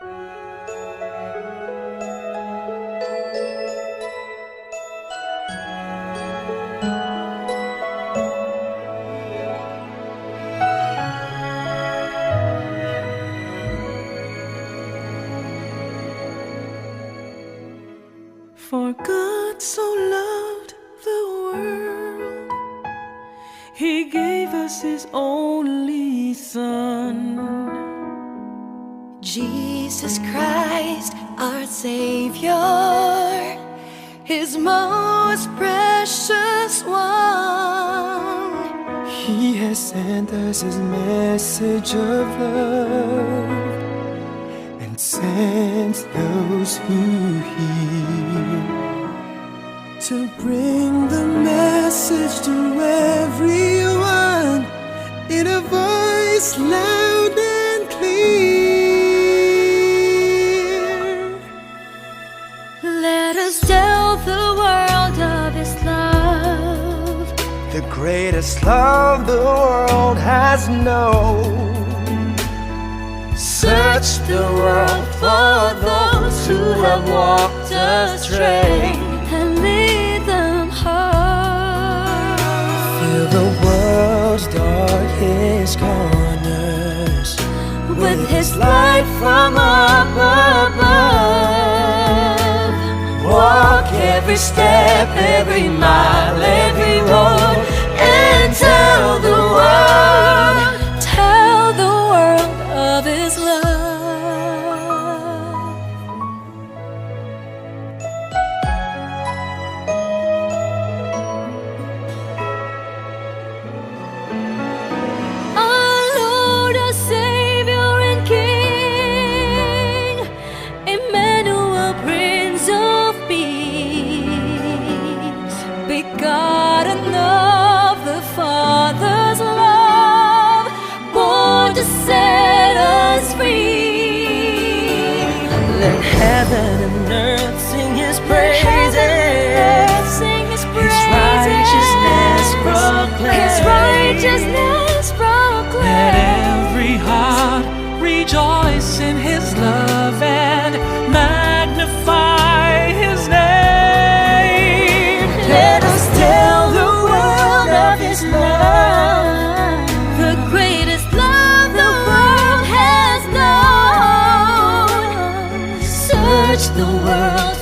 For God so loved the world, He gave us His only Son. Jesus Christ, our Savior, His most precious one. He has sent us His message of love, and sends those who hear to bring the message to everyone in a voice loud and clear. Let us tell the world of His love, The greatest love the world has known. search the world for those who have walked astray, and lead them home. Fill the world's darkest corners With His light from up above. Walk every step, every mile, every road, and tell the world of His love. Our Lord, our Savior and King, Emmanuel, Prince of Peace, begotten of the Father's love, born to set us free. Let heaven and earth sing His praises. Sing His His praises. righteousness proclaim. His righteousness proclaim. Let every heart rejoice in His love and magnify His name. Let us tell the world of His love, the greatest love the world has known. Search the world